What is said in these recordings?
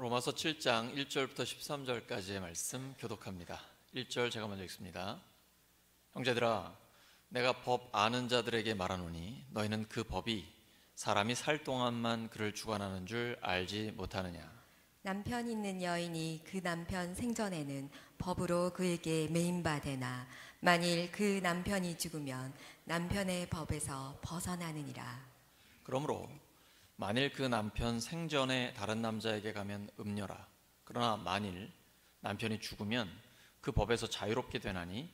로마서 7장 1절부터 13절까지의 말씀 교독합니다. 1절 제가 먼저 읽습니다. 형제들아, 내가 법 아는 자들에게 말하노니 너희는 그 법이 사람이 살 동안만 그를 주관하는 줄 알지 못하느냐. 남편 있는 여인이 그 남편 생전에는 법으로 그에게 매임받으나 만일 그 남편이 죽으면 남편의 법에서 벗어나느니라. 그러므로 만일 그 남편 생전에 다른 남자에게 가면 음녀라. 그러나 만일 남편이 죽으면 그 법에서 자유롭게 되나니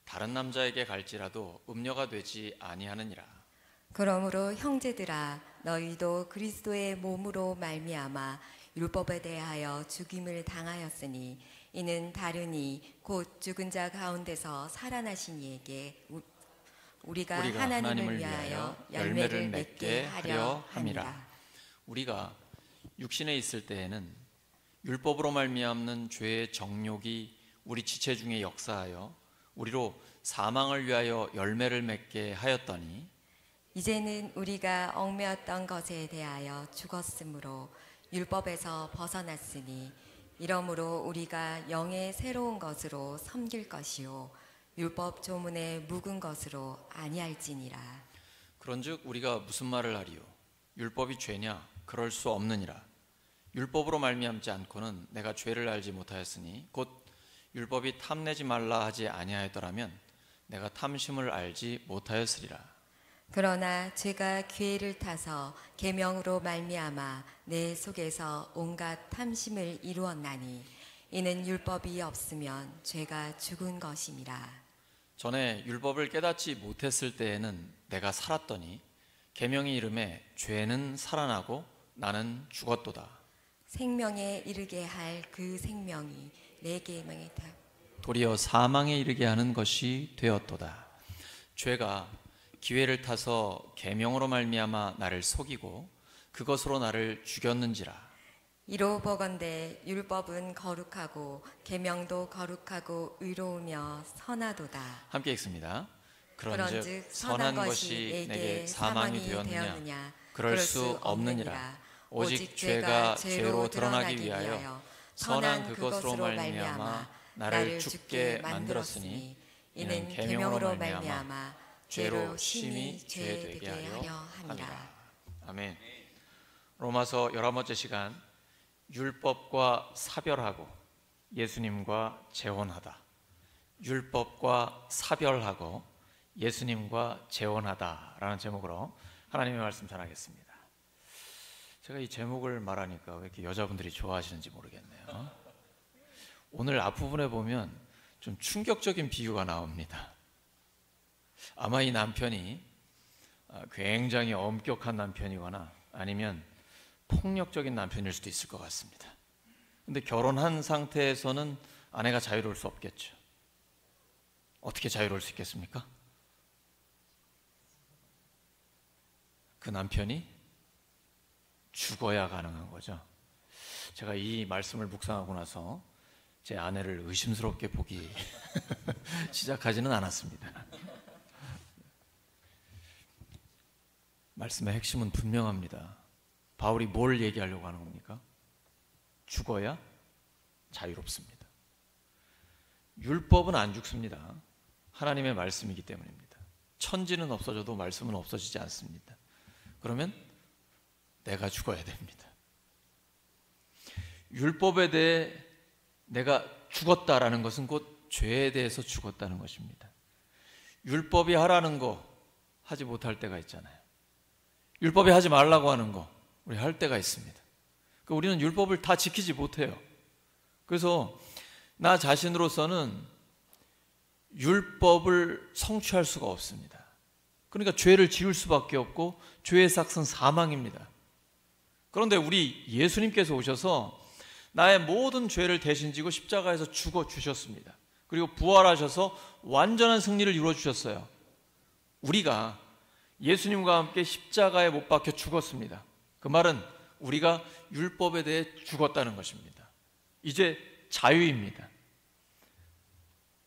다른 남자에게 갈지라도 음녀가 되지 아니하느니라. 그러므로 형제들아, 너희도 그리스도의 몸으로 말미암아 율법에 대하여 죽임을 당하였으니 이는 다르니 곧 죽은 자 가운데서 살아나신 이에게 우리가 하나님을 위하여 열매를 맺게 하려 함이라. 우리가 육신에 있을 때에는 율법으로 말미암는 죄의 정욕이 우리 지체 중에 역사하여 우리로 사망을 위하여 열매를 맺게 하였더니 이제는 우리가 얽매였던 것에 대하여 죽었으므로 율법에서 벗어났으니 이러므로 우리가 영의 새로운 것으로 섬길 것이요 율법 조문의 묵은 것으로 아니할지니라. 그런즉 우리가 무슨 말을 하리요? 율법이 죄냐? 그럴 수 없느니라. 율법으로 말미암지 않고는 내가 죄를 알지 못하였으니 곧 율법이 탐내지 말라 하지 아니하였더라면 내가 탐심을 알지 못하였으리라. 그러나 죄가 기회를 타서 계명으로 말미암아 내 속에서 온갖 탐심을 이루었나니 이는 율법이 없으면 죄가 죽은 것임이라. 전에 율법을 깨닫지 못했을 때에는 내가 살았더니 계명이 이름에 죄는 살아나고 나는 죽었도다. 생명에 이르게 할 그 생명이 내 계명이다. 도리어 사망에 이르게 하는 것이 되었도다. 죄가 기회를 타서 계명으로 말미암아 나를 속이고 그것으로 나를 죽였는지라. 이로 보건대 율법은 거룩하고 계명도 거룩하고 의로우며 선하도다. 함께 읽습니다. 그런즉 선한 것이 내게 사망이 되었느냐? 그럴 수 없느니라. 오직 죄가 죄로 드러나기 위하여 선한 그것으로 말미암아 나를 죽게 만들었으니 이는 계명으로 말미암아 죄로 심히 죄되게 하려 함이라. 아멘. 로마서 11번째 시간, 율법과 사별하고 예수님과 재혼하다. 율법과 사별하고 예수님과 재혼하다라는 제목으로 하나님의 말씀 전하겠습니다. 제가 이 제목을 말하니까 왜 이렇게 여자분들이 좋아하시는지 모르겠네요. 오늘 앞부분에 보면 좀 충격적인 비유가 나옵니다. 아마 이 남편이 굉장히 엄격한 남편이거나 아니면 폭력적인 남편일 수도 있을 것 같습니다. 근데 결혼한 상태에서는 아내가 자유로울 수 없겠죠. 어떻게 자유로울 수 있겠습니까? 그 남편이 죽어야 가능한 거죠. 제가 이 말씀을 묵상하고 나서 제 아내를 의심스럽게 보기 시작하지는 않았습니다. 말씀의 핵심은 분명합니다. 바울이 뭘 얘기하려고 하는 겁니까? 죽어야 자유롭습니다. 율법은 안 죽습니다. 하나님의 말씀이기 때문입니다. 천지는 없어져도 말씀은 없어지지 않습니다. 그러면 내가 죽어야 됩니다. 율법에 대해 내가 죽었다라는 것은 곧 죄에 대해서 죽었다는 것입니다. 율법이 하라는 거 하지 못할 때가 있잖아요. 율법이 하지 말라고 하는 거 우리 할 때가 있습니다. 우리는 율법을 다 지키지 못해요. 그래서 나 자신으로서는 율법을 성취할 수가 없습니다. 그러니까 죄를 지을 수밖에 없고 죄의 삭은 사망입니다. 그런데 우리 예수님께서 오셔서 나의 모든 죄를 대신 지고 십자가에서 죽어 주셨습니다. 그리고 부활하셔서 완전한 승리를 이루어 주셨어요. 우리가 예수님과 함께 십자가에 못 박혀 죽었습니다. 그 말은 우리가 율법에 대해 죽었다는 것입니다. 이제 자유입니다.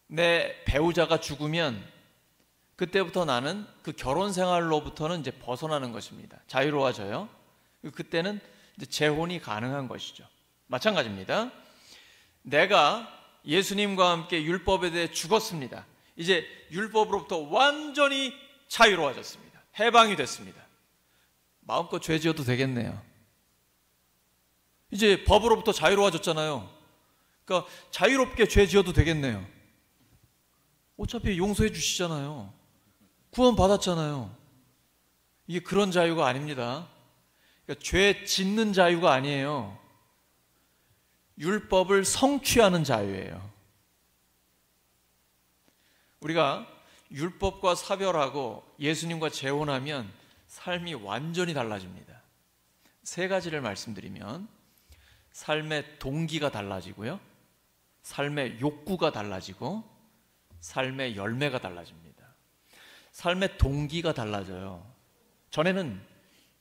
내 배우자가 죽으면 그때부터 나는 그 결혼 생활로부터는 이제 벗어나는 것입니다. 자유로워져요. 그때는 이제 재혼이 가능한 것이죠. 마찬가지입니다. 내가 예수님과 함께 율법에 대해 죽었습니다. 이제 율법으로부터 완전히 자유로워졌습니다. 해방이 됐습니다. 마음껏 죄 지어도 되겠네요. 이제 법으로부터 자유로워졌잖아요. 그러니까 자유롭게 죄 지어도 되겠네요. 어차피 용서해 주시잖아요. 구원 받았잖아요. 이게 그런 자유가 아닙니다. 그러니까 죄 짓는 자유가 아니에요. 율법을 성취하는 자유예요. 우리가 율법과 사별하고 예수님과 재혼하면 삶이 완전히 달라집니다. 세 가지를 말씀드리면 삶의 동기가 달라지고요, 삶의 욕구가 달라지고 삶의 열매가 달라집니다. 삶의 동기가 달라져요. 전에는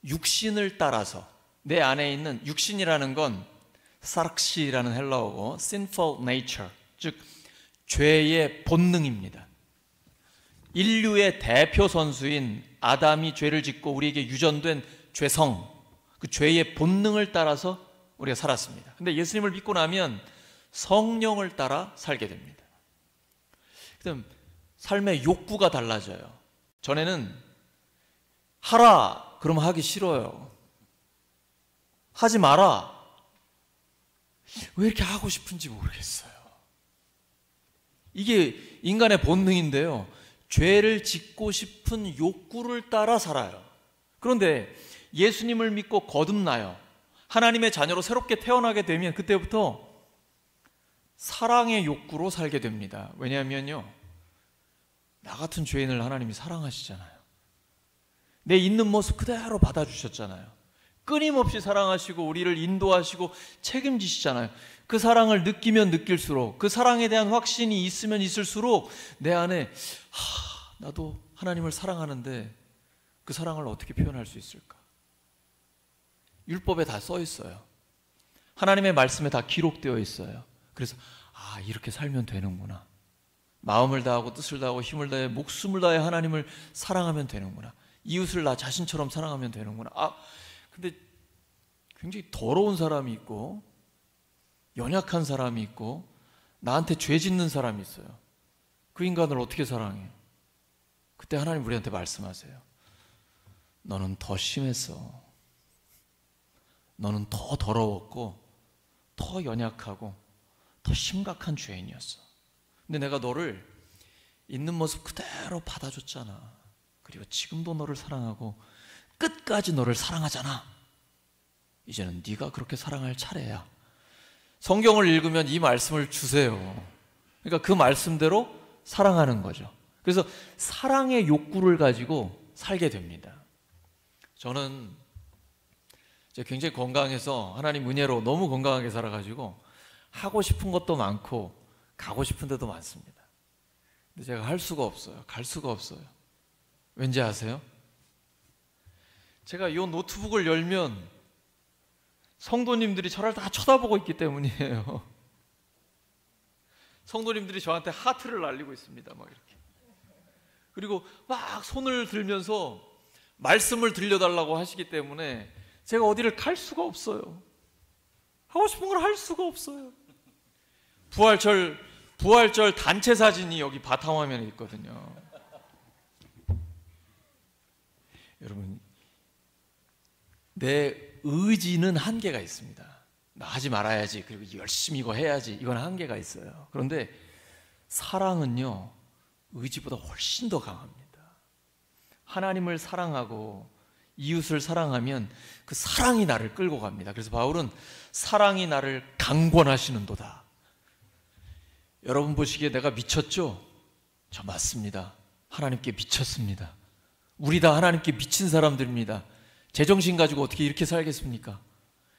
육신을 따라서, 내 안에 있는 육신이라는 건 사락시라는 헬라어고 sinful nature, 즉 죄의 본능입니다. 인류의 대표 선수인 아담이 죄를 짓고 우리에게 유전된 죄성, 그 죄의 본능을 따라서 우리가 살았습니다. 근데 예수님을 믿고 나면 성령을 따라 살게 됩니다. 그럼 삶의 욕구가 달라져요. 전에는 하라 그러면 하기 싫어요. 하지 마라, 왜 이렇게 하고 싶은지 모르겠어요. 이게 인간의 본능인데요, 죄를 짓고 싶은 욕구를 따라 살아요. 그런데 예수님을 믿고 거듭나요. 하나님의 자녀로 새롭게 태어나게 되면 그때부터 사랑의 욕구로 살게 됩니다. 왜냐하면요, 나 같은 죄인을 하나님이 사랑하시잖아요. 내 있는 모습 그대로 받아주셨잖아요. 끊임없이 사랑하시고 우리를 인도하시고 책임지시잖아요. 그 사랑을 느끼면 느낄수록, 그 사랑에 대한 확신이 있으면 있을수록 내 안에 나도 하나님을 사랑하는데 그 사랑을 어떻게 표현할 수 있을까? 율법에 다 써 있어요. 하나님의 말씀에 다 기록되어 있어요. 그래서 이렇게 살면 되는구나. 마음을 다하고 뜻을 다하고 힘을 다해 목숨을 다해 하나님을 사랑하면 되는구나. 이웃을 나 자신처럼 사랑하면 되는구나. 근데 굉장히 더러운 사람이 있고 연약한 사람이 있고 나한테 죄 짓는 사람이 있어요. 그 인간을 어떻게 사랑해? 그때 하나님 우리한테 말씀하세요. 너는 더 심했어. 너는 더 더러웠고 더 연약하고 더 심각한 죄인이었어. 근데 내가 너를 있는 모습 그대로 받아줬잖아. 그리고 지금도 너를 사랑하고 끝까지 너를 사랑하잖아. 이제는 네가 그렇게 사랑할 차례야. 성경을 읽으면 이 말씀을 주세요. 그러니까 그 말씀대로 사랑하는 거죠. 그래서 사랑의 욕구를 가지고 살게 됩니다. 저는 굉장히 건강해서 하나님 은혜로 너무 건강하게 살아가지고 하고 싶은 것도 많고 가고 싶은 데도 많습니다. 근데 제가 할 수가 없어요. 갈 수가 없어요. 왠지 아세요? 제가 이 노트북을 열면 성도님들이 저를 다 쳐다보고 있기 때문이에요. 성도님들이 저한테 하트를 날리고 있습니다. 막 이렇게. 그리고 막 손을 들면서 말씀을 들려달라고 하시기 때문에 제가 어디를 갈 수가 없어요. 하고 싶은 걸 할 수가 없어요. 부활절 단체 사진이 여기 바탕화면에 있거든요. 여러분, 내 의지는 한계가 있습니다. 나 하지 말아야지, 그리고 열심히 이거 해야지, 이건 한계가 있어요. 그런데 사랑은요, 의지보다 훨씬 더 강합니다. 하나님을 사랑하고 이웃을 사랑하면 그 사랑이 나를 끌고 갑니다. 그래서 바울은 사랑이 나를 강권하시는도다. 여러분 보시기에 내가 미쳤죠? 저 맞습니다. 하나님께 미쳤습니다. 우리 다 하나님께 미친 사람들입니다. 제정신 가지고 어떻게 이렇게 살겠습니까?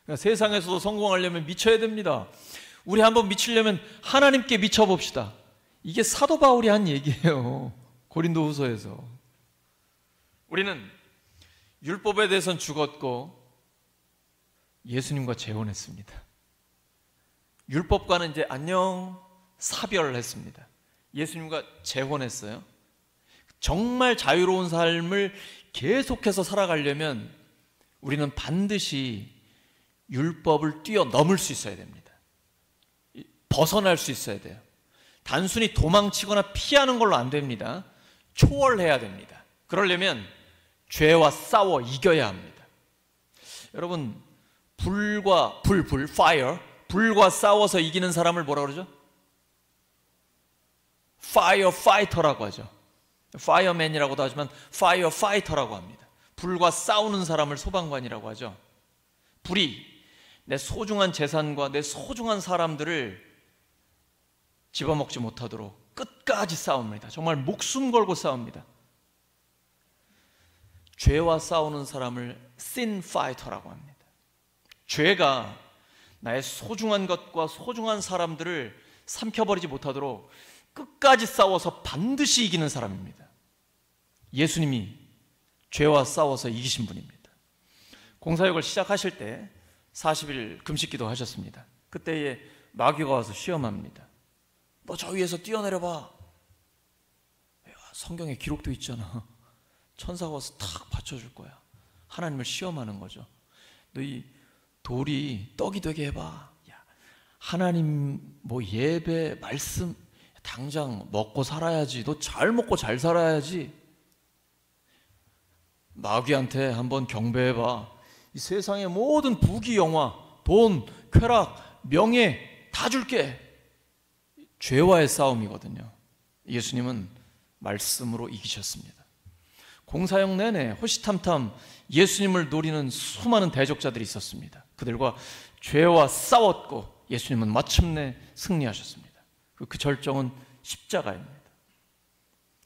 그러니까 세상에서도 성공하려면 미쳐야 됩니다. 우리 한번 미치려면 하나님께 미쳐봅시다. 이게 사도 바울이 한 얘기예요. 고린도후서에서. 우리는 율법에 대해서는 죽었고 예수님과 재혼했습니다. 율법과는 이제 안녕 사별을 했습니다. 예수님과 재혼했어요. 정말 자유로운 삶을 계속해서 살아가려면 우리는 반드시 율법을 뛰어넘을 수 있어야 됩니다. 벗어날 수 있어야 돼요. 단순히 도망치거나 피하는 걸로 안 됩니다. 초월해야 됩니다. 그러려면 죄와 싸워 이겨야 합니다. 여러분, 불과 싸워서 이기는 사람을 뭐라 그러죠? 파이어파이터라고 하죠. 파이어맨이라고도 하지만 파이어파이터라고 합니다. 불과 싸우는 사람을 소방관이라고 하죠. 불이 내 소중한 재산과 내 소중한 사람들을 집어먹지 못하도록 끝까지 싸웁니다. 정말 목숨 걸고 싸웁니다. 죄와 싸우는 사람을 sin fighter라고 합니다. 죄가 나의 소중한 것과 소중한 사람들을 삼켜버리지 못하도록 끝까지 싸워서 반드시 이기는 사람입니다. 예수님이 죄와 싸워서 이기신 분입니다. 공사역을 시작하실 때 40일 금식기도 하셨습니다. 그때에 마귀가 와서 시험합니다. 너 저 위에서 뛰어내려봐. 성경에 기록도 있잖아. 천사가 와서 탁 받쳐줄 거야. 하나님을 시험하는 거죠. 너 이 돌이 떡이 되게 해봐. 야, 하나님 예배 말씀 당장 먹고 살아야지. 너 잘 먹고 잘 살아야지. 마귀한테 한번 경배해봐. 이 세상의 모든 부귀 영화, 돈, 쾌락, 명예 다 줄게. 죄와의 싸움이거든요. 예수님은 말씀으로 이기셨습니다. 공사역 내내 호시탐탐 예수님을 노리는 수많은 대적자들이 있었습니다. 그들과 죄와 싸웠고 예수님은 마침내 승리하셨습니다. 그 절정은 십자가입니다.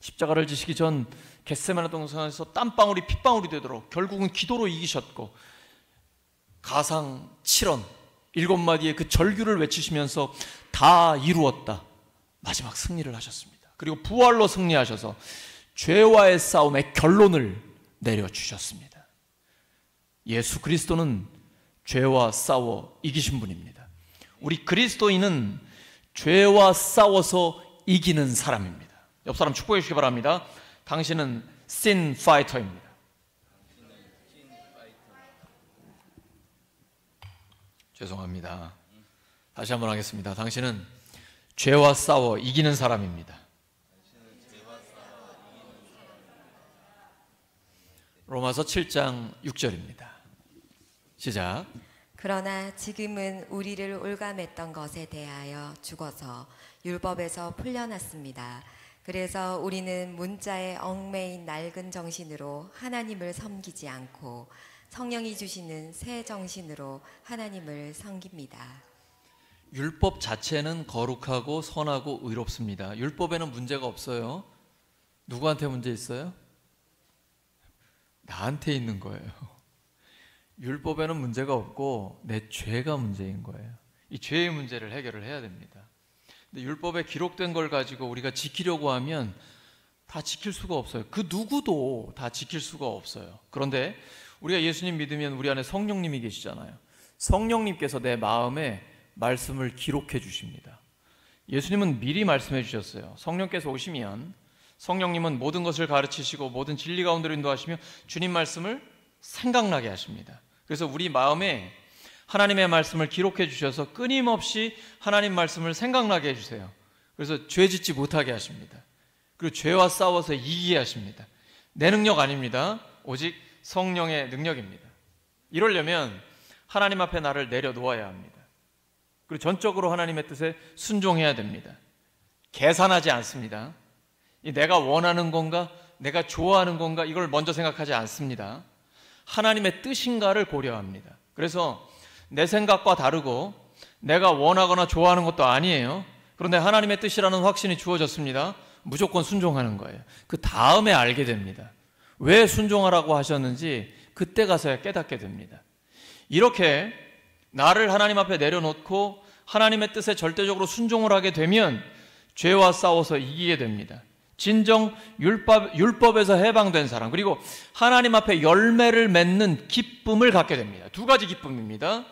십자가를 지시기 전 겟세마네 동산에서 땀방울이 핏방울이 되도록 결국은 기도로 이기셨고, 가상 7원 7마디의 그 절규를 외치시면서 다 이루었다, 마지막 승리를 하셨습니다. 그리고 부활로 승리하셔서 죄와의 싸움의 결론을 내려주셨습니다. 예수 그리스도는 죄와 싸워 이기신 분입니다. 우리 그리스도인은 죄와 싸워서 이기는 사람입니다. 옆 사람 축복해 주시기 바랍니다. 당신은 sin fighter입니다. 죄송합니다. 다시 한번 하겠습니다. 당신은 죄와 싸워 이기는 사람입니다. 로마서 7장 6절입니다. 시작. 그러나 지금은 우리를 올감했던 것에 대하여 죽어서 율법에서 풀려났습니다. 그래서 우리는 문자에 얽매인 낡은 정신으로 하나님을 섬기지 않고 성령이 주시는 새 정신으로 하나님을 섬깁니다. 율법 자체는 거룩하고 선하고 의롭습니다. 율법에는 문제가 없어요. 누구한테 문제 있어요? 나한테 있는 거예요. 율법에는 문제가 없고 내 죄가 문제인 거예요. 이 죄의 문제를 해결을 해야 됩니다. 근데 율법에 기록된 걸 가지고 우리가 지키려고 하면 다 지킬 수가 없어요. 그 누구도 다 지킬 수가 없어요. 그런데 우리가 예수님 믿으면 우리 안에 성령님이 계시잖아요. 성령님께서 내 마음에 말씀을 기록해 주십니다. 예수님은 미리 말씀해 주셨어요. 성령께서 오시면 성령님은 모든 것을 가르치시고 모든 진리 가운데로 인도하시며 주님 말씀을 생각나게 하십니다. 그래서 우리 마음에 하나님의 말씀을 기록해 주셔서 끊임없이 하나님 말씀을 생각나게 해주세요. 그래서 죄 짓지 못하게 하십니다. 그리고 죄와 싸워서 이기게 하십니다. 내 능력 아닙니다. 오직 성령의 능력입니다. 이러려면 하나님 앞에 나를 내려놓아야 합니다. 그리고 전적으로 하나님의 뜻에 순종해야 됩니다. 계산하지 않습니다. 내가 원하는 건가, 내가 좋아하는 건가, 이걸 먼저 생각하지 않습니다. 하나님의 뜻인가를 고려합니다. 그래서 내 생각과 다르고 내가 원하거나 좋아하는 것도 아니에요. 그런데 하나님의 뜻이라는 확신이 주어졌습니다. 무조건 순종하는 거예요. 그 다음에 알게 됩니다. 왜 순종하라고 하셨는지 그때 가서야 깨닫게 됩니다. 이렇게 나를 하나님 앞에 내려놓고 하나님의 뜻에 절대적으로 순종을 하게 되면 죄와 싸워서 이기게 됩니다. 진정 율법에서 해방된 사람, 그리고 하나님 앞에 열매를 맺는 기쁨을 갖게 됩니다. 두 가지 기쁨입니다.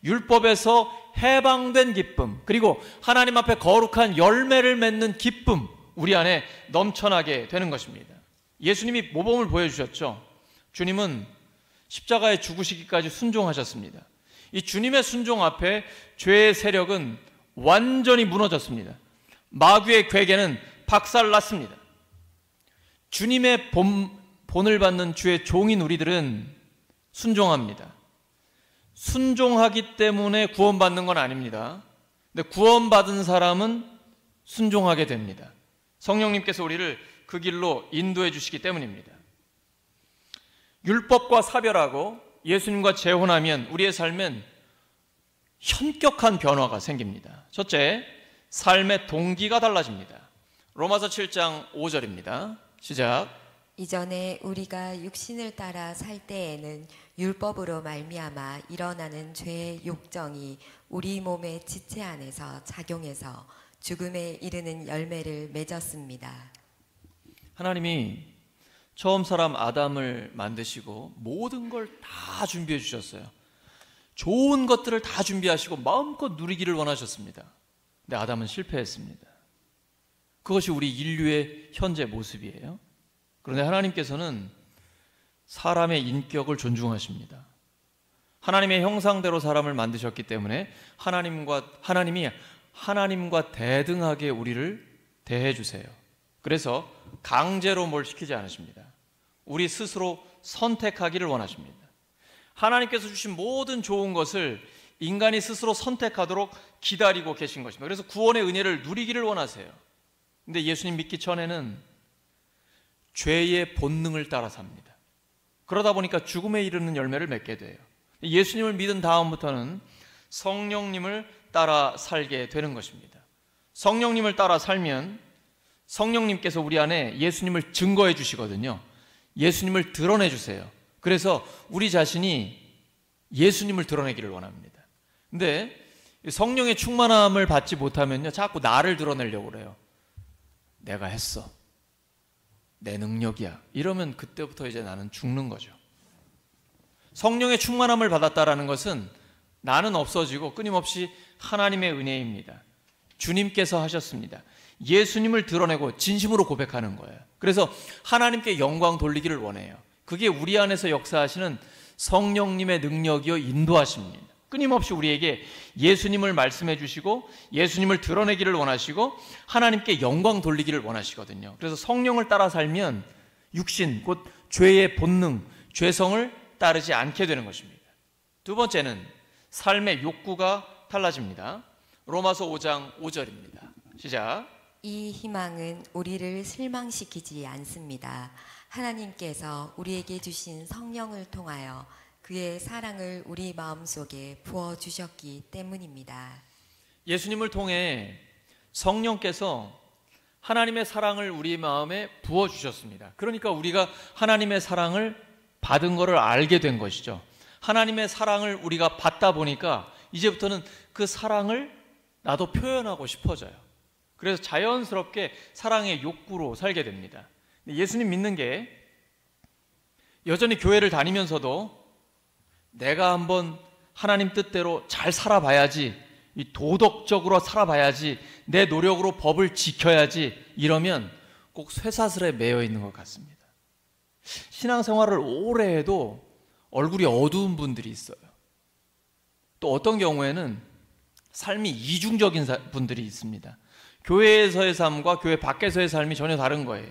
율법에서 해방된 기쁨, 그리고 하나님 앞에 거룩한 열매를 맺는 기쁨, 우리 안에 넘쳐나게 되는 것입니다. 예수님이 모범을 보여주셨죠. 주님은 십자가에 죽으시기까지 순종하셨습니다. 이 주님의 순종 앞에 죄의 세력은 완전히 무너졌습니다. 마귀의 괴계는 박살났습니다. 주님의 본을 받는 주의 종인 우리들은 순종합니다. 순종하기 때문에 구원받는 건 아닙니다. 근데 구원받은 사람은 순종하게 됩니다. 성령님께서 우리를 그 길로 인도해 주시기 때문입니다. 율법과 사별하고 예수님과 재혼하면 우리의 삶엔 현격한 변화가 생깁니다. 첫째, 삶의 동기가 달라집니다. 로마서 7장 5절입니다. 시작. 이전에 우리가 육신을 따라 살 때에는 율법으로 말미암아 일어나는 죄의 욕정이 우리 몸의 지체 안에서 작용해서 죽음에 이르는 열매를 맺었습니다. 하나님이 처음 사람 아담을 만드시고 모든 걸 다 준비해 주셨어요. 좋은 것들을 다 준비하시고 마음껏 누리기를 원하셨습니다. 근데 아담은 실패했습니다. 그것이 우리 인류의 현재 모습이에요. 그런데 하나님께서는 사람의 인격을 존중하십니다. 하나님의 형상대로 사람을 만드셨기 때문에 하나님이 하나님과 대등하게 우리를 대해 주세요. 그래서 강제로 뭘 시키지 않으십니다. 우리 스스로 선택하기를 원하십니다. 하나님께서 주신 모든 좋은 것을 인간이 스스로 선택하도록 기다리고 계신 것입니다. 그래서 구원의 은혜를 누리기를 원하세요. 근데 예수님 믿기 전에는 죄의 본능을 따라 삽니다. 그러다 보니까 죽음에 이르는 열매를 맺게 돼요. 예수님을 믿은 다음부터는 성령님을 따라 살게 되는 것입니다. 성령님을 따라 살면 성령님께서 우리 안에 예수님을 증거해 주시거든요. 예수님을 드러내 주세요. 그래서 우리 자신이 예수님을 드러내기를 원합니다. 근데 성령의 충만함을 받지 못하면요, 자꾸 나를 드러내려고 그래요. 내가 했어. 내 능력이야. 이러면 그때부터 이제 나는 죽는 거죠. 성령의 충만함을 받았다라는 것은 나는 없어지고 끊임없이 하나님의 은혜입니다. 주님께서 하셨습니다. 예수님을 드러내고 진심으로 고백하는 거예요. 그래서 하나님께 영광 돌리기를 원해요. 그게 우리 안에서 역사하시는 성령님의 능력이요 인도하십니다. 끊임없이 우리에게 예수님을 말씀해 주시고 예수님을 드러내기를 원하시고 하나님께 영광 돌리기를 원하시거든요. 그래서 성령을 따라 살면 육신, 곧 죄의 본능, 죄성을 따르지 않게 되는 것입니다. 두 번째는 삶의 욕구가 달라집니다. 로마서 5장 5절입니다. 시작. 이 희망은 우리를 실망시키지 않습니다. 하나님께서 우리에게 주신 성령을 통하여 그의 사랑을 우리 마음속에 부어주셨기 때문입니다. 예수님을 통해 성령께서 하나님의 사랑을 우리 마음에 부어주셨습니다. 그러니까 우리가 하나님의 사랑을 받은 것을 알게 된 것이죠. 하나님의 사랑을 우리가 받다 보니까 이제부터는 그 사랑을 나도 표현하고 싶어져요. 그래서 자연스럽게 사랑의 욕구로 살게 됩니다. 예수님 믿는 게 여전히 교회를 다니면서도 내가 한번 하나님 뜻대로 잘 살아봐야지, 이 도덕적으로 살아봐야지, 내 노력으로 법을 지켜야지, 이러면 꼭 쇠사슬에 매여 있는 것 같습니다. 신앙생활을 오래 해도 얼굴이 어두운 분들이 있어요. 또 어떤 경우에는 삶이 이중적인 분들이 있습니다. 교회에서의 삶과 교회 밖에서의 삶이 전혀 다른 거예요.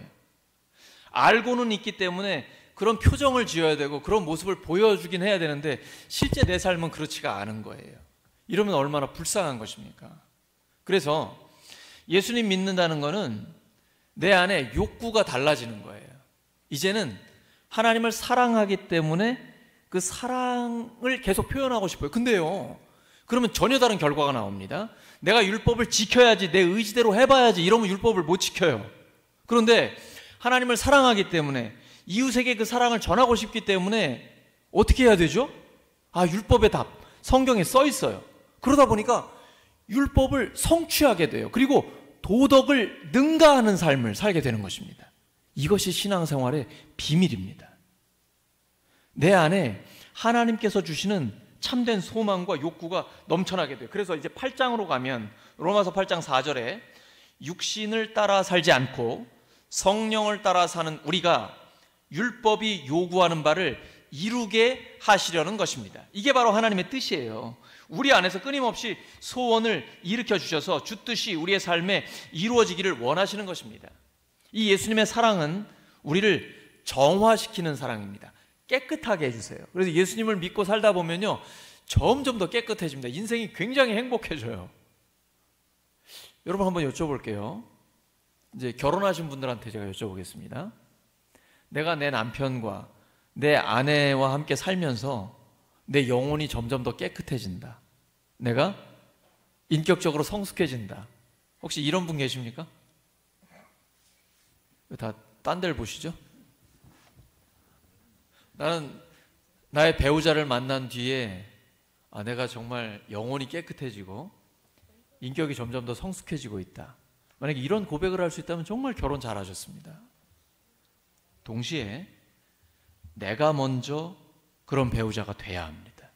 알고는 있기 때문에 그런 표정을 지어야 되고 그런 모습을 보여주긴 해야 되는데 실제 내 삶은 그렇지가 않은 거예요. 이러면 얼마나 불쌍한 것입니까? 그래서 예수님 믿는다는 거는 내 안에 욕구가 달라지는 거예요. 이제는 하나님을 사랑하기 때문에 그 사랑을 계속 표현하고 싶어요. 근데요, 그러면 전혀 다른 결과가 나옵니다. 내가 율법을 지켜야지, 내 의지대로 해봐야지, 이러면 율법을 못 지켜요. 그런데 하나님을 사랑하기 때문에, 이웃에게 그 사랑을 전하고 싶기 때문에 어떻게 해야 되죠? 율법의 답, 성경에 써 있어요. 그러다 보니까 율법을 성취하게 돼요. 그리고 도덕을 능가하는 삶을 살게 되는 것입니다. 이것이 신앙생활의 비밀입니다. 내 안에 하나님께서 주시는 참된 소망과 욕구가 넘쳐나게 돼요. 그래서 이제 8장으로 가면 로마서 8장 4절에 육신을 따라 살지 않고 성령을 따라 사는 우리가 율법이 요구하는 바를 이루게 하시려는 것입니다. 이게 바로 하나님의 뜻이에요. 우리 안에서 끊임없이 소원을 일으켜 주셔서 주뜻이 우리의 삶에 이루어지기를 원하시는 것입니다. 이 예수님의 사랑은 우리를 정화시키는 사랑입니다. 깨끗하게 해주세요. 그래서 예수님을 믿고 살다 보면요, 점점 더 깨끗해집니다. 인생이 굉장히 행복해져요. 여러분 한번 여쭤볼게요. 이제 결혼하신 분들한테 제가 여쭤보겠습니다. 내가 내 남편과 내 아내와 함께 살면서 내 영혼이 점점 더 깨끗해진다. 내가 인격적으로 성숙해진다. 혹시 이런 분 계십니까? 다 딴 데를 보시죠? 나는 나의 배우자를 만난 뒤에 내가 정말 영혼이 깨끗해지고 인격이 점점 더 성숙해지고 있다. 만약에 이런 고백을 할 수 있다면 정말 결혼 잘하셨습니다. 동시에 내가 먼저 그런 배우자가 돼야 합니다.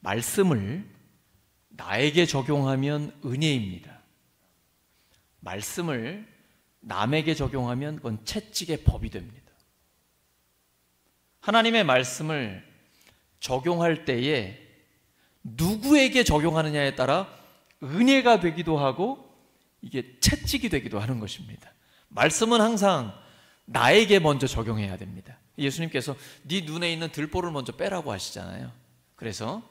말씀을 나에게 적용하면 은혜입니다. 말씀을 남에게 적용하면 그건 채찍의 법이 됩니다. 하나님의 말씀을 적용할 때에 누구에게 적용하느냐에 따라 은혜가 되기도 하고 이게 채찍이 되기도 하는 것입니다. 말씀은 항상 나에게 먼저 적용해야 됩니다. 예수님께서 네 눈에 있는 들보를 먼저 빼라고 하시잖아요. 그래서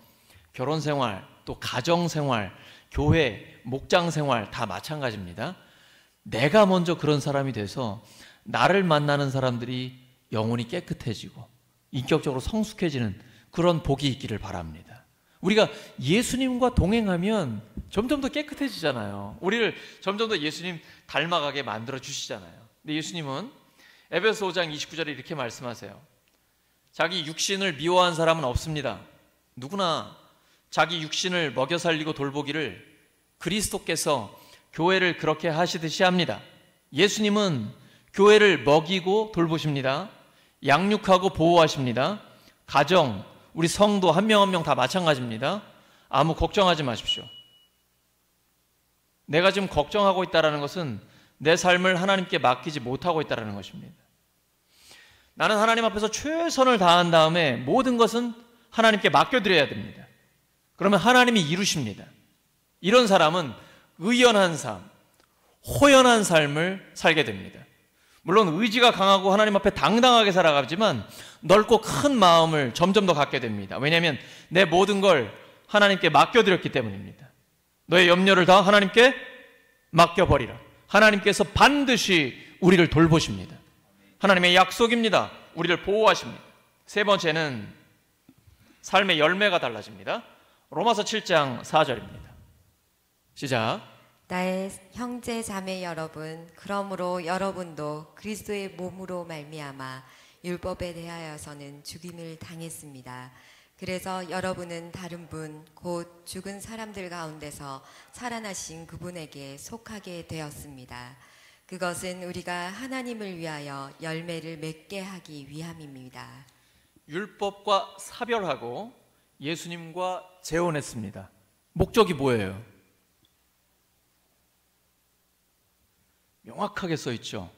결혼생활, 또 가정생활, 교회, 목장생활 다 마찬가지입니다. 내가 먼저 그런 사람이 돼서 나를 만나는 사람들이 영혼이 깨끗해지고 인격적으로 성숙해지는 그런 복이 있기를 바랍니다. 우리가 예수님과 동행하면 점점 더 깨끗해지잖아요. 우리를 점점 더 예수님 닮아가게 만들어 주시잖아요. 근데 예수님은 에베소 5장 29절에 이렇게 말씀하세요. 자기 육신을 미워한 사람은 없습니다. 누구나 자기 육신을 먹여 살리고 돌보기를 그리스도께서 교회를 그렇게 하시듯이 합니다. 예수님은 교회를 먹이고 돌보십니다. 양육하고 보호하십니다. 가정, 우리 성도 한 명 한 명 다 마찬가지입니다. 아무 걱정하지 마십시오. 내가 지금 걱정하고 있다는 것은 내 삶을 하나님께 맡기지 못하고 있다는 것입니다. 나는 하나님 앞에서 최선을 다한 다음에 모든 것은 하나님께 맡겨드려야 됩니다. 그러면 하나님이 이루십니다. 이런 사람은 의연한 삶, 호연한 삶을 살게 됩니다. 물론 의지가 강하고 하나님 앞에 당당하게 살아가지만 넓고 큰 마음을 점점 더 갖게 됩니다. 왜냐하면 내 모든 걸 하나님께 맡겨드렸기 때문입니다. 너의 염려를 다 하나님께 맡겨버리라. 하나님께서 반드시 우리를 돌보십니다. 하나님의 약속입니다. 우리를 보호하십니다. 세 번째는 삶의 열매가 달라집니다. 로마서 7장 4절입니다. 시작. 나의 형제 자매 여러분, 그러므로 여러분도 그리스도의 몸으로 말미암아 율법에 대하여서는 죽임을 당했습니다. 그래서 여러분은 다른 분, 곧 죽은 사람들 가운데서 살아나신 그분에게 속하게 되었습니다. 그것은 우리가 하나님을 위하여 열매를 맺게 하기 위함입니다. 율법과 사별하고 예수님과 재혼했습니다. 목적이 뭐예요? 명확하게 써 있죠.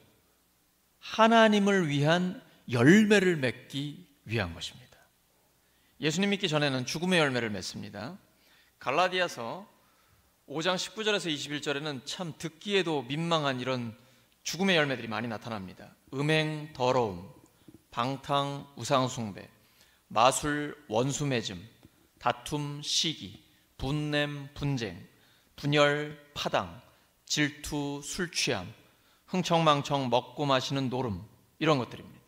하나님을 위한 열매를 맺기 위한 것입니다. 예수님 믿기 전에는 죽음의 열매를 맺습니다. 갈라디아서 5장 19절에서 21절에는 참 듣기에도 민망한 이런 죽음의 열매들이 많이 나타납니다. 음행, 더러움, 방탕, 우상숭배, 마술, 원수매즘, 다툼, 시기, 분냄, 분쟁, 분열, 파당, 질투, 술취함, 흥청망청 먹고 마시는 노름, 이런 것들입니다.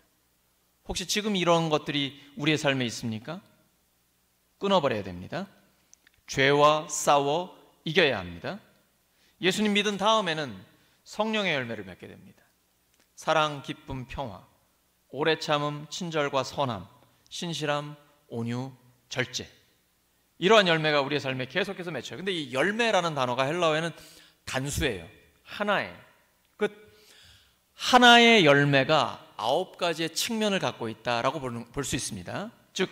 혹시 지금 이런 것들이 우리의 삶에 있습니까? 끊어버려야 됩니다. 죄와 싸워 이겨야 합니다. 예수님 믿은 다음에는 성령의 열매를 맺게 됩니다. 사랑, 기쁨, 평화, 오래 참음, 친절과 선함, 신실함, 온유, 절제, 이러한 열매가 우리의 삶에 계속해서 맺혀요. 근데 이 열매라는 단어가 헬라어에는 단수예요. 하나예요. 그 하나의 열매가 9가지의 측면을 갖고 있다라고 볼 수 있습니다. 즉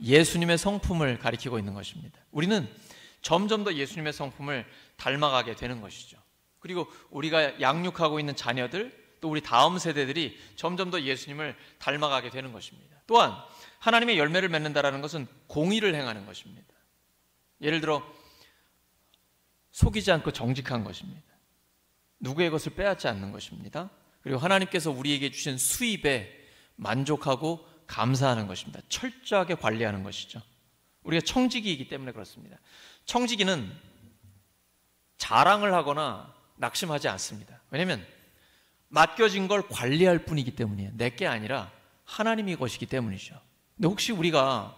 예수님의 성품을 가리키고 있는 것입니다. 우리는 점점 더 예수님의 성품을 닮아가게 되는 것이죠. 그리고 우리가 양육하고 있는 자녀들, 또 우리 다음 세대들이 점점 더 예수님을 닮아가게 되는 것입니다. 또한 하나님의 열매를 맺는다라는 것은 공의를 행하는 것입니다. 예를 들어 속이지 않고 정직한 것입니다. 누구의 것을 빼앗지 않는 것입니다. 그리고 하나님께서 우리에게 주신 수입에 만족하고 감사하는 것입니다. 철저하게 관리하는 것이죠. 우리가 청지기이기 때문에 그렇습니다. 청지기는 자랑을 하거나 낙심하지 않습니다. 왜냐하면 맡겨진 걸 관리할 뿐이기 때문이에요. 내게 아니라 하나님의 것이기 때문이죠. 근데 혹시 우리가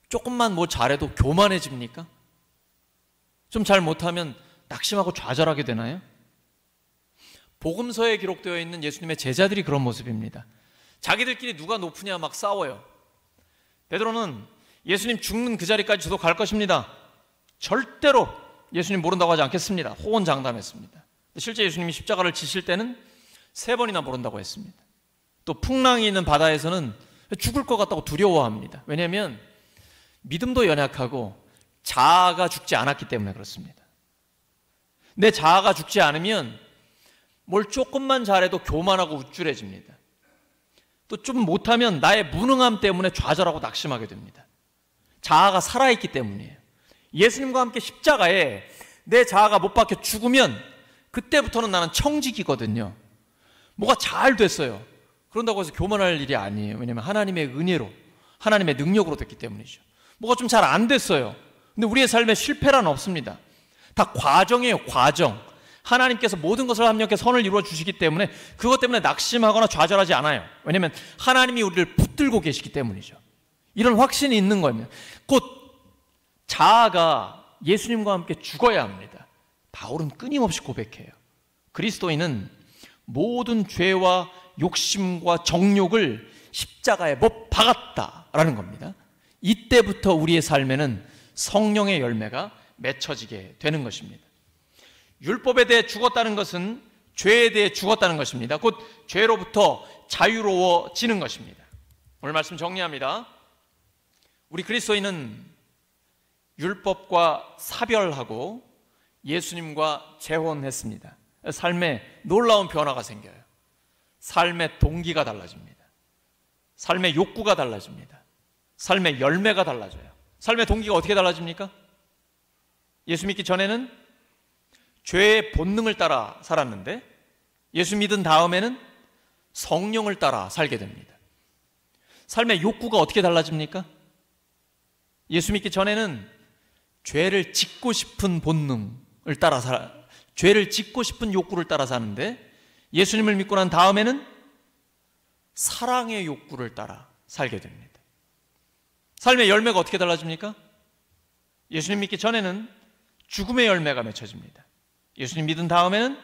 조금만 뭐 잘해도 교만해집니까? 좀 잘 못하면 낙심하고 좌절하게 되나요? 복음서에 기록되어 있는 예수님의 제자들이 그런 모습입니다. 자기들끼리 누가 높으냐 막 싸워요. 베드로는 예수님 죽는 그 자리까지 저도 갈 것입니다. 절대로 예수님 모른다고 하지 않겠습니다. 호언장담했습니다. 실제 예수님이 십자가를 지실 때는 3번이나 모른다고 했습니다. 또 풍랑이 있는 바다에서는 죽을 것 같다고 두려워합니다. 왜냐하면 믿음도 연약하고 자아가 죽지 않았기 때문에 그렇습니다. 내 자아가 죽지 않으면 뭘 조금만 잘해도 교만하고 우쭐해집니다. 또 좀 못하면 나의 무능함 때문에 좌절하고 낙심하게 됩니다. 자아가 살아있기 때문이에요. 예수님과 함께 십자가에 내 자아가 못 박혀 죽으면 그때부터는 나는 청지기거든요. 뭐가 잘 됐어요. 그런다고 해서 교만할 일이 아니에요. 왜냐하면 하나님의 은혜로, 하나님의 능력으로 됐기 때문이죠. 뭐가 좀 잘 안 됐어요. 근데 우리의 삶에 실패란 없습니다. 다 과정이에요. 과정. 하나님께서 모든 것을 합력해 선을 이루어 주시기 때문에 그것 때문에 낙심하거나 좌절하지 않아요. 왜냐하면 하나님이 우리를 붙들고 계시기 때문이죠. 이런 확신이 있는 겁니다. 곧 자아가 예수님과 함께 죽어야 합니다. 바울은 끊임없이 고백해요. 그리스도인은 모든 죄와 욕심과 정욕을 십자가에 못 박았다라는 겁니다. 이때부터 우리의 삶에는 성령의 열매가 맺혀지게 되는 것입니다. 율법에 대해 죽었다는 것은 죄에 대해 죽었다는 것입니다. 곧 죄로부터 자유로워지는 것입니다. 오늘 말씀 정리합니다. 우리 그리스도인은 율법과 사별하고 예수님과 재혼했습니다. 삶에 놀라운 변화가 생겨요. 삶의 동기가 달라집니다. 삶의 욕구가 달라집니다. 삶의 열매가 달라져요. 삶의 동기가 어떻게 달라집니까? 예수 믿기 전에는 죄의 본능을 따라 살았는데 예수 믿은 다음에는 성령을 따라 살게 됩니다. 삶의 욕구가 어떻게 달라집니까? 예수 믿기 전에는 죄를 짓고 싶은 본능을 따라 죄를 짓고 싶은 욕구를 따라 사는데 예수님을 믿고 난 다음에는 사랑의 욕구를 따라 살게 됩니다. 삶의 열매가 어떻게 달라집니까? 예수님 믿기 전에는 죽음의 열매가 맺혀집니다. 예수님 믿은 다음에는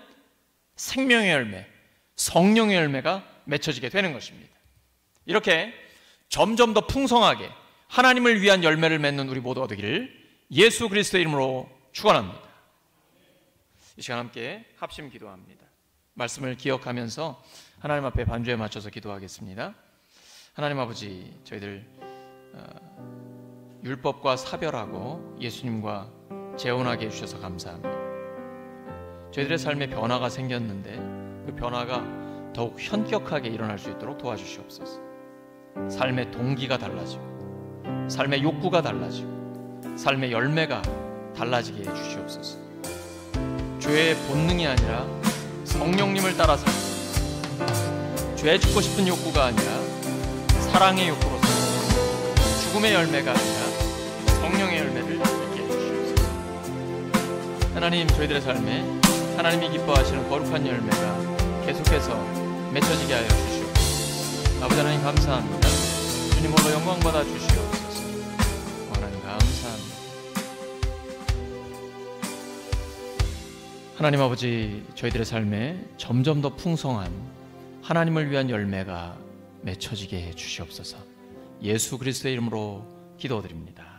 생명의 열매, 성령의 열매가 맺혀지게 되는 것입니다. 이렇게 점점 더 풍성하게 하나님을 위한 열매를 맺는 우리 모두가 되기를 예수 그리스도의 이름으로 축원합니다. 이 시간 함께 합심 기도합니다. 말씀을 기억하면서 하나님 앞에 반주에 맞춰서 기도하겠습니다. 하나님 아버지, 저희들 율법과 사별하고 예수님과 재혼하게 해주셔서 감사합니다. 저희들의 삶에 변화가 생겼는데 그 변화가 더욱 현격하게 일어날 수 있도록 도와주시옵소서. 삶의 동기가 달라지고 삶의 욕구가 달라지고 삶의 열매가 달라지게 해주시옵소서. 죄의 본능이 아니라 성령님을 따라 살고 죄 짓고 싶은 욕구가 아니라 사랑의 욕구로 살고 죽음의 열매가 아니라 성령의 열매를 있게 해주시옵소서. 하나님, 저희들의 삶에 하나님이 기뻐하시는 거룩한 열매가 계속해서 맺혀지게 하여 주시옵소서. 아버지 하나님 감사합니다. 주님으로 영광 받아 주시옵소서. 하나님 감사합니다. 하나님 아버지, 저희들의 삶에 점점 더 풍성한 하나님을 위한 열매가 맺혀지게 해 주시옵소서. 예수 그리스도의 이름으로 기도드립니다.